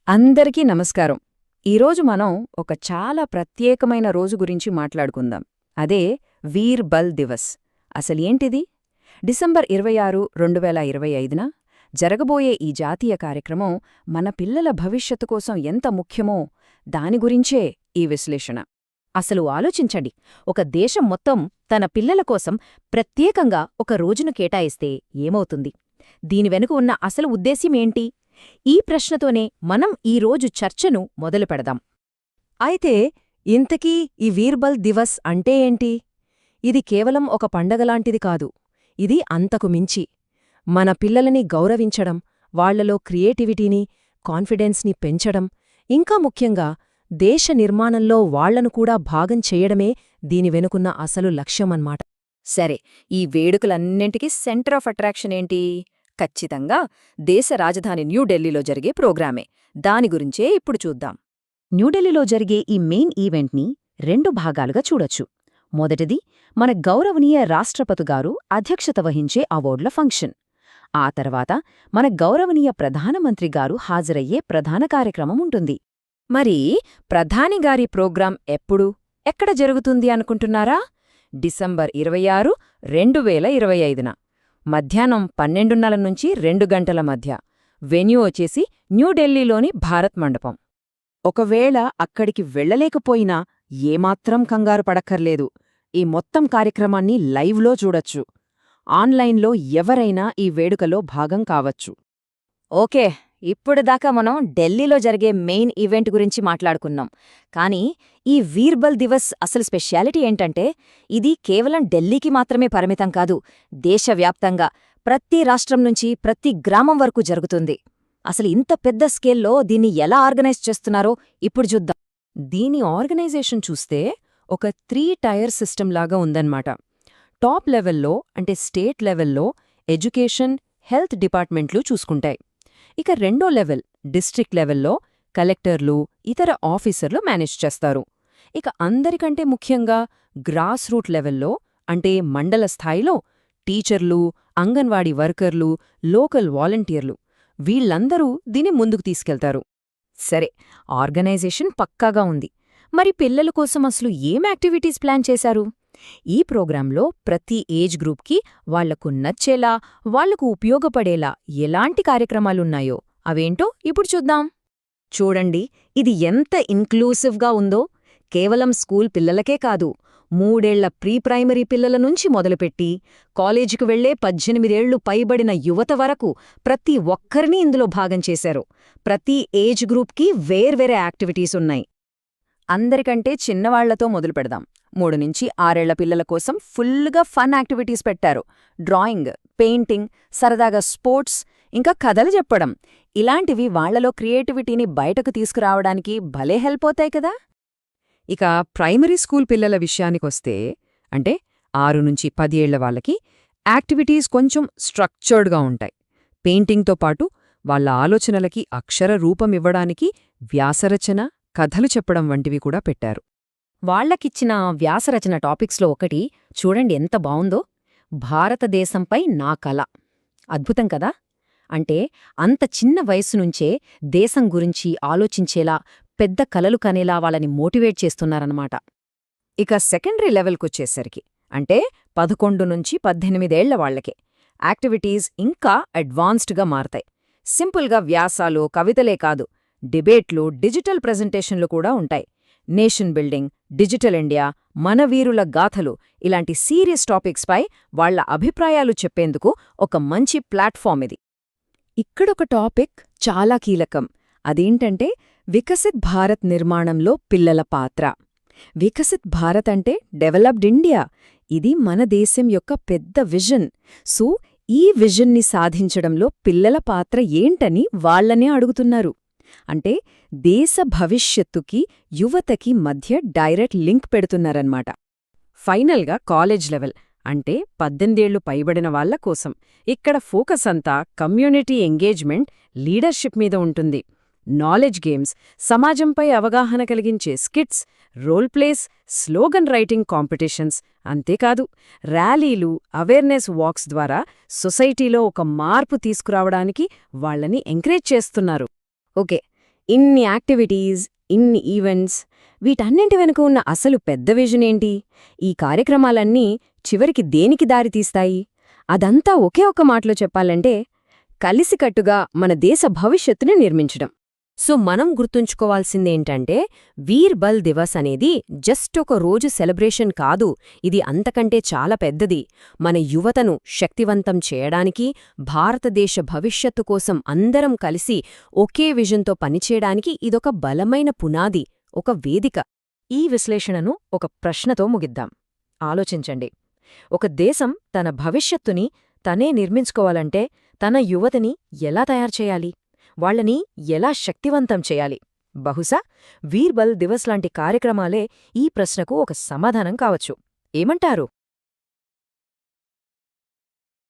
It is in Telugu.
అందరికీ నమస్కారం. ఈరోజు మనం ఒక చాలా ప్రత్యేకమైన రోజు గురించి మాట్లాడుకుందాం. అదే వీర్ బల్ దివస్. అసలేంటిది? డిసెంబర్ 26, 2025న జరగబోయే ఈ జాతీయ కార్యక్రమం మన పిల్లల భవిష్యత్తు కోసం ఎంత ముఖ్యమో దాని గురించే ఈ విశ్లేషణ. అసలు ఆలోచించండి, ఒక దేశం మొత్తం తన పిల్లల కోసం ప్రత్యేకంగా ఒక రోజును కేటాయిస్తే ఏమవుతుంది? దీని వెనుక ఉన్న అసలు ఉద్దేశ్యమేంటి? ఈ ప్రశ్నతోనే మనం ఈరోజు చర్చను మొదలు పెడదాం. అయితే ఇంతకీ ఈ వీర్బల్ దివస్ అంటే ఏంటి? ఇది కేవలం ఒక పండగలాంటిది కాదు. ఇది అంతకు మించి మన పిల్లలని గౌరవించడం, వాళ్లలో క్రియేటివిటీని, కాన్ఫిడెన్స్ని పెంచడం, ఇంకా ముఖ్యంగా దేశ నిర్మాణంలో వాళ్లను కూడా భాగం చెయ్యడమే దీని వెనుకున్న అసలు లక్ష్యమన్నమాట. సరే, ఈ వేడుకలన్నింటికీ సెంటర్ ఆఫ్ అట్రాక్షన్ ఏంటి? ఖచ్చితంగా దేశ రాజధాని న్యూఢిల్లీలో జరిగే ప్రోగ్రామే. దాని గురించే ఇప్పుడు చూద్దాం. న్యూఢిల్లీలో జరిగే ఈ మెయిన్ ఈవెంట్ని 2 భాగాలుగా చూడొచ్చు. మొదటిది మన గౌరవనీయ రాష్ట్రపతిగారు అధ్యక్షత వహించే అవార్డుల ఫంక్షన్. ఆ తర్వాత మన గౌరవనీయ ప్రధానమంత్రిగారు హాజరయ్యే ప్రధాన కార్యక్రమం ఉంటుంది. మరి ప్రధానిగారి ప్రోగ్రాం ఎప్పుడు, ఎక్కడ జరుగుతుంది అనుకుంటున్నారా? డిసెంబర్ 26, 2025న మధ్యాహ్నం 12:30 నుంచి 2 గంటల మధ్య. వెన్యూ వచ్చేసి న్యూఢిల్లీలోని భారత్ మండపం. ఒకవేళ అక్కడికి వెళ్లలేకపోయినా ఏమాత్రం కంగారు పడక్కర్లేదు. ఈ మొత్తం కార్యక్రమాన్ని లైవ్లో చూడొచ్చు. ఆన్లైన్లో ఎవరైనా ఈ వేడుకలో భాగం కావచ్చు. ఓకే, ఇప్పుడు దాకా మనం ఢిల్లీలో జరిగే మెయిన్ ఈవెంట్ గురించి మాట్లాడుకున్నాం. కానీ ఈ వీర్బల్ దివస్ అసలు స్పెషాలిటీ ఏంటంటే, ఇది కేవలం ఢిల్లీకి మాత్రమే పరిమితం కాదు, దేశవ్యాప్తంగా ప్రతి రాష్ట్రం నుంచి ప్రతి గ్రామం వరకు జరుగుతుంది. అసలు ఇంత పెద్ద స్కేల్లో దీన్ని ఎలా ఆర్గనైజ్ చేస్తున్నారో ఇప్పుడు చూద్దాం. దీని ఆర్గనైజేషన్ చూస్తే ఒక 3 టైర్ సిస్టమ్ లాగా ఉందన్నమాట. టాప్ లెవెల్లో అంటే స్టేట్ లెవెల్లో ఎడ్యుకేషన్, హెల్త్ డిపార్ట్మెంట్లు చూసుకుంటాయి. ఇక రెండో లెవెల్ డిస్ట్రిక్ట్ లెవెల్లో కలెక్టర్లు, ఇతర ఆఫీసర్లు మేనేజ్ చేస్తారు. ఇక అందరికంటే ముఖ్యంగా గ్రాస్ రూట్ లెవెల్లో అంటే మండల స్థాయిలో టీచర్లు, అంగన్వాడీ వర్కర్లు, లోకల్ వాలంటీర్లు వీళ్లందరూ దీన్ని ముందుకు తీసుకెళ్తారు. సరే, ఆర్గనైజేషన్ పక్కాగా ఉంది. మరి పిల్లల కోసం అసలు ఏం యాక్టివిటీస్ ప్లాన్ చేశారు? ఈ ప్రోగ్రాంలో ప్రతి ఏజ్ గ్రూప్కి వాళ్లకు నచ్చేలా, వాళ్లకు ఉపయోగపడేలా ఎలాంటి కార్యక్రమాలున్నాయో అవేంటో ఇప్పుడు చూద్దాం. చూడండి, ఇది ఎంత ఇన్క్లూసివ్గా ఉందో. కేవలం స్కూల్ పిల్లలకే కాదు, 3 ఏళ్ల ప్రీ ప్రైమరీ పిల్లల నుంచి మొదలుపెట్టి కాలేజీకి వెళ్లే 18 ఏళ్లు పైబడిన యువత వరకు ప్రతి ఒక్కరినీ ఇందులో భాగం చేశారు. ప్రతి ఏజ్ గ్రూప్కి వేర్వేరే యాక్టివిటీస్ ఉన్నాయి. అందరికంటే చిన్నవాళ్లతో మొదలు పెడదాం. 3 నుంచి 6 ఏళ్ల పిల్లల కోసం ఫుల్గా ఫన్ యాక్టివిటీస్ పెట్టారు. డ్రాయింగ్, పెయింటింగ్, సరదాగా స్పోర్ట్స్, ఇంకా కథలు చెప్పడం. ఇలాంటివి వాళ్లలో క్రియేటివిటీని బయటకు తీసుకురావడానికి భలే హెల్ప్ అవుతాయి కదా. ఇక ప్రైమరీ స్కూల్ పిల్లల విషయానికొస్తే, అంటే 6 నుంచి 10 ఏళ్ల వాళ్ళకి యాక్టివిటీస్ కొంచెం స్ట్రక్చర్డ్గా ఉంటాయి. పెయింటింగ్తో పాటు వాళ్ళ ఆలోచనలకి అక్షర రూపమివ్వడానికి వ్యాసరచన, కథలు చెప్పడం వంటివి కూడా పెట్టారు. వాళ్లకిచ్చిన వ్యాసరచన టాపిక్స్లో ఒకటి చూడండి ఎంత బావుందో, భారతదేశంపై నా కల. అద్భుతం కదా. అంటే అంత చిన్న వయస్సు నుంచే దేశం గురించి ఆలోచించేలా, పెద్ద కలలు కనేలా వాళ్ళని మోటివేట్ చేస్తున్నారన్నమాట. ఇక సెకండరీ లెవెల్కొచ్చేసరికి, అంటే 11 నుంచి 18 ఏళ్ల వాళ్లకే యాక్టివిటీస్ ఇంకా అడ్వాన్స్డ్గా మారతాయి. సింపుల్గా వ్యాసాలు, కవితలే కాదు, డిబేట్లు, డిజిటల్ ప్రెజెంటేషన్లు కూడా ఉంటాయి. నేషన్ బిల్డింగ్, డిజిటల్ ఇండియా, మన వీరుల గాథలు ఇలాంటి సీరియస్ టాపిక్స్పై వాళ్ల అభిప్రాయాలు చెప్పేందుకు ఒక మంచి ప్లాట్ఫామ్ ఇది. ఇక్కడొక టాపిక్ చాలా కీలకం. అదేంటంటే వికసిత్ భారత్ నిర్మాణంలో పిల్లల పాత్ర. వికసిత్ భారత్ అంటే డెవలప్డ్ ఇండియా. ఇది మన దేశం యొక్క పెద్ద విజన్. సో ఈ విజన్ని సాధించడంలో పిల్లల పాత్ర ఏంటని వాళ్లనే అడుగుతున్నారు. అంటే దేశ భవిష్యత్తుకి, యువతకి మధ్య డైరెక్ట్ లింక్ పెడుతున్నారన్నమాట. ఫైనల్గా కాలేజ్ లెవెల్, అంటే 18 ఏళ్లు పైబడిన వాళ్ల కోసం. ఇక్కడ ఫోకస్ అంతా కమ్యూనిటీ ఎంగేజ్మెంట్, లీడర్షిప్ మీద ఉంటుంది. నాలెడ్జ్ గేమ్స్, సమాజంపై అవగాహన కలిగించే skits, role plays, slogan writing competitions, అంతేకాదు ర్యాలీలు, అవేర్నెస్ వాక్స్ ద్వారా సొసైటీలో ఒక మార్పు తీసుకురావడానికి వాళ్లని ఎంకరేజ్ చేస్తున్నారు. ఓకే, ఇన్ని యాక్టివిటీస్, ఇన్ని ఈవెంట్స్, వీటన్నింటి వెనుక ఉన్న అసలు పెద్ద విజన్ ఏంటి? ఈ కార్యక్రమాలన్నీ చివరికి దేనికి దారితీస్తాయి? అదంతా ఒకే ఒక్క మాటలో చెప్పాలంటే, కలిసికట్టుగా మన దేశ భవిష్యత్తుని నిర్మించడం. సో మనం గుర్తుంచుకోవాల్సిందేంటంటే, వీర్ బల్ దివస్ అనేది జస్ట్ ఒక రోజు సెలబ్రేషన్ కాదు, ఇది అంతకంటే చాలా పెద్దది. మన యువతను శక్తివంతం చేయడానికి, భారతదేశ భవిష్యత్తు కోసం అందరం కలిసి ఒకే విజన్తో పనిచేయడానికి ఇదొక బలమైన పునాది, ఒక వేదిక. ఈ విశ్లేషణను ఒక ప్రశ్నతో ముగిద్దాం. ఆలోచించండి. ఒక దేశం తన భవిష్యత్తుని తనే నిర్మించుకోవాలంటే తన యువతని ఎలా తయారుచేయాలి? వాళ్లని ఎలా శక్తివంతం చేయాలి? బహుశా వీర్ బల్ దివస్ లాంటి కార్యక్రమాలే ఈ ప్రశ్నకు ఒక సమాధానం కావచ్చు. ఏమంటారు?